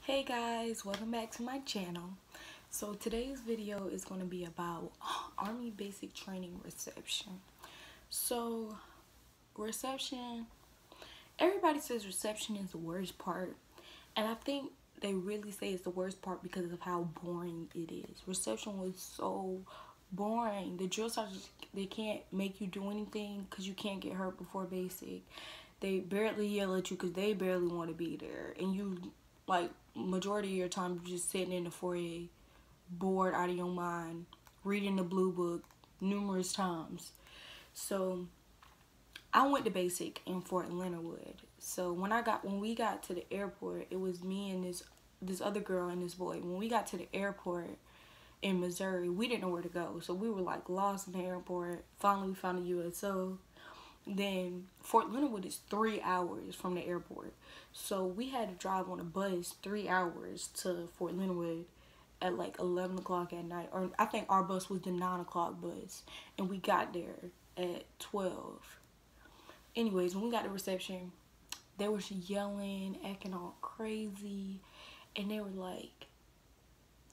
Hey guys, welcome back to my channel. So today's video is going to be about Army Basic Training Reception. So reception, everybody says reception is the worst part, and I think they really say it's the worst part because of how boring it is. Reception was so boring. The drill sergeants, they can't make you do anything because you can't get hurt before basic. They barely yell at you because they barely want to be there, and you, like, majority of your time you're just sitting in the foyer bored out of your mind reading the blue book numerous times. So I went to basic in Fort Leonard Wood. So when we got to the airport, it was me and this other girl and this boy. When we got to the airport in Missouri, we didn't know where to go, so we were like lost in the airport. Finally we found the USO. Then Fort Leonard Wood is 3 hours from the airport, so we had to drive on a bus 3 hours to Fort Leonard Wood at like 11 o'clock at night. Or I think our bus was the 9 o'clock bus, and we got there at 12. Anyways, when we got to reception, they were yelling, acting all crazy, and they were like,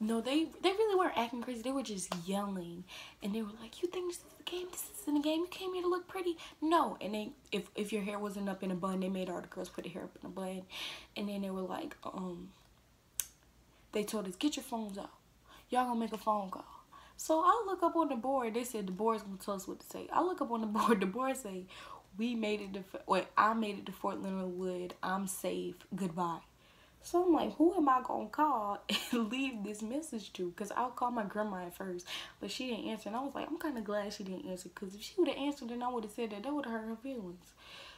no, they really weren't acting crazy. They were just yelling, and they were like, "You think this is the game? This isn't a game. You came here to look pretty." No, and then if your hair wasn't up in a bun, they made all the girls put their hair up in a bun, and then they were like, they told us, "Get your phones out. Y'all gonna make a phone call." So I look up on the board. They said the board's gonna tell us what to say. I look up on the board. The board say, "We made it to I made it to Fort Leonard Wood. I'm safe. Goodbye." So I'm like, who am I gonna call and leave this message to? Because I'll call my grandma at first, but she didn't answer. And I was like, I'm kind of glad she didn't answer, because if she would have answered, then I would have said that would have hurt her feelings.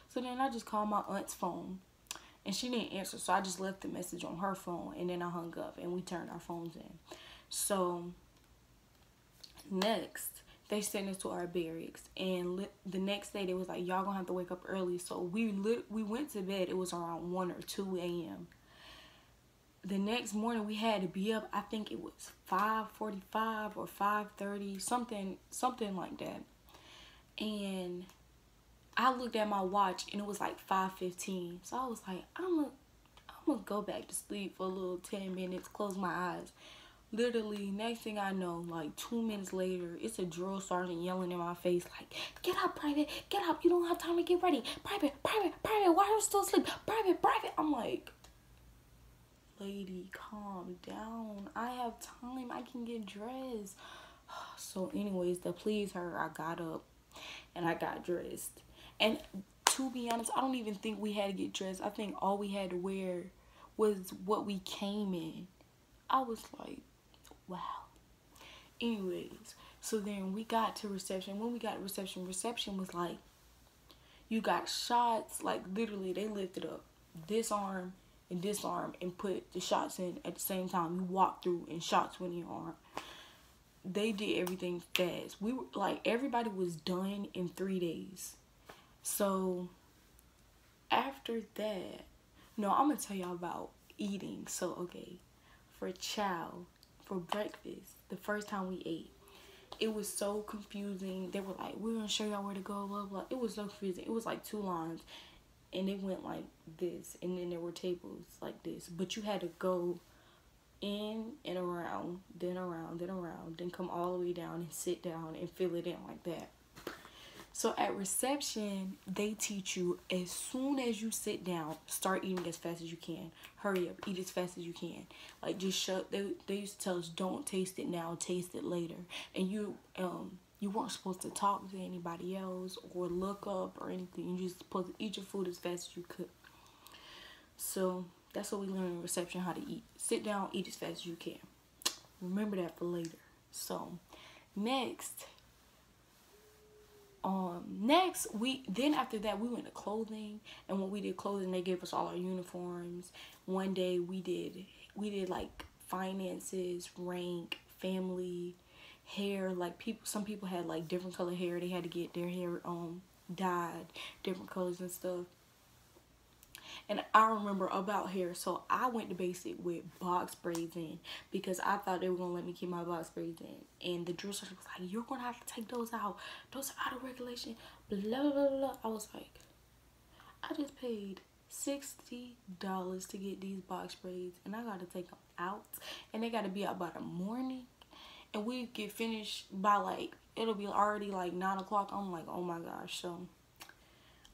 So then I just called my aunt's phone, and she didn't answer. So I just left the message on her phone, and then I hung up, and we turned our phones in. So next, they sent us to our barracks, and the next day they was like, y'all gonna have to wake up early. So we went to bed. It was around 1 or 2 a.m. The next morning we had to be up. I think it was 5:45 or 5:30, something like that. And I looked at my watch, and it was like 5:15. So I was like, I'm gonna go back to sleep for a little 10 minutes, close my eyes. Literally, next thing I know, like 2 minutes later, it's a drill sergeant yelling in my face like, "Get up, private, get up, you don't have time to get ready. Private, why are you still asleep? Private." I'm like, lady, calm down. I have time. I can get dressed. So anyways, to please her, I got up and I got dressed. And to be honest, I don't even think we had to get dressed. I think all we had to wear was what we came in. I was like, wow. Anyways, so then we got to reception. When we got to reception was like, you got shots. Like, literally, they lifted up this arm and disarm and put the shots in at the same time. You walk through and shots went in your arm. They did everything fast. We were like, everybody was done in 3 days. So after that, no, I'm gonna tell y'all about eating. So okay, for breakfast, the first time we ate, it was so confusing. They were like, we're gonna show y'all where to go, blah blah. It was so confusing. It was like 2 lines, and it went like this, and then there were tables like this, but you had to go in and around, then around, then around, then come all the way down and sit down and fill it in like that. So at reception, they teach you, as soon as you sit down, start eating as fast as you can. Hurry up, eat as fast as you can. Like, just they used to tell us, don't taste it now, taste it later. And you weren't supposed to talk to anybody else or look up or anything. You just supposed to eat your food as fast as you could. So that's what we learned in reception, how to eat. Sit down, eat as fast as you can. Remember that for later. So next, after that we went to clothing, and when we did clothing, they gave us all our uniforms. One day we did like finances, rank, family, hair. Like, some people had like different color hair. They had to get their hair dyed different colors and stuff. And I remember about hair, so I went to basic with box braids in, because I thought they were gonna let me keep my box braids in. And the drill sergeant was like, "You're gonna have to take those out. Those are out of regulation." Blah blah blah. I was like, I just paid $60 to get these box braids, and I gotta take them out, and they gotta be out by the morning, and we get finished by like, it'll be already like 9 o'clock. I'm like, oh my gosh. So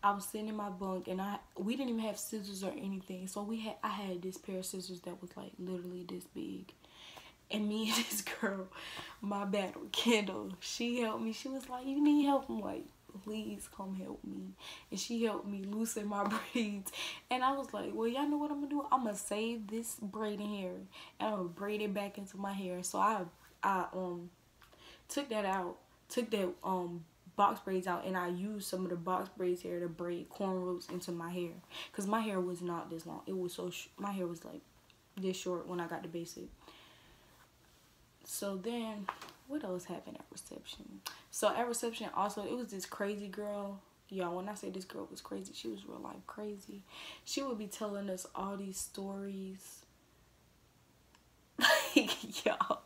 I was sitting in my bunk, and we didn't even have scissors or anything. So I had this pair of scissors that was like literally this big. And me and this girl, my battle, Kendall, she helped me. She was like, you need help? I'm like, please come help me. And she helped me loosen my braids. And I was like, well, y'all know what I'm gonna do? I'm gonna save this braiding hair, and I'm gonna braid it back into my hair. So I took that out, took that box braids out, and I used some of the box braids hair to braid cornrows into my hair, because my hair was not this long. It was my hair was like this short when I got the basic. So then what else happened at reception? So at reception also, it was this crazy girl. Y'all, when I say this girl was crazy, she was real life crazy. She would be telling us all these stories. Like, y'all,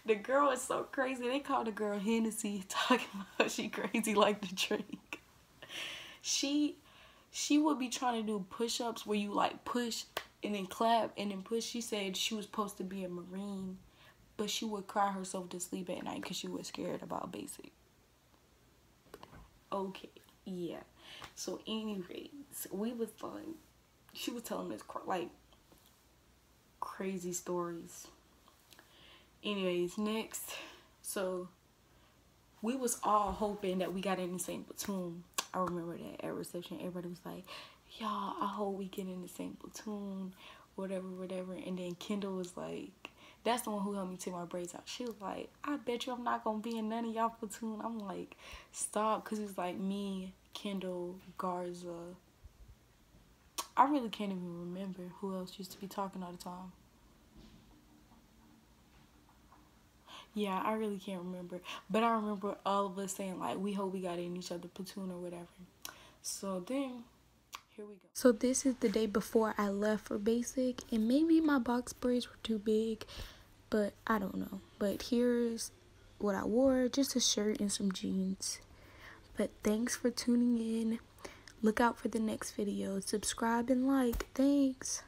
the girl is so crazy. They call the girl Hennessy, talking about she crazy like to drink. She would be trying to do push-ups where you like push and then clap and then push. She said she was supposed to be a Marine, but she would cry herself to sleep at night because she was scared about basic. Okay, yeah. So anyways, we was like, she was telling us like crazy stories. Anyways, next, so we was all hoping that we got in the same platoon. I remember that at reception, everybody was like, y'all, I hope we get in the same platoon, whatever. And then Kendall was like, that's the one who helped me take my braids out. She was like, I bet you I'm not gonna be in none of y'all platoon. I'm like, stop, because it was like me, Kendall, Garza. I really can't even remember who else used to be talking all the time. Yeah, I really can't remember. But I remember all of us saying, like, we hope we got in each other platoon or whatever. So then, here we go. So this is the day before I left for basic. And maybe my box braids were too big, but I don't know. But here's what I wore. Just a shirt and some jeans. But thanks for tuning in. Look out for the next video. Subscribe and like. Thanks.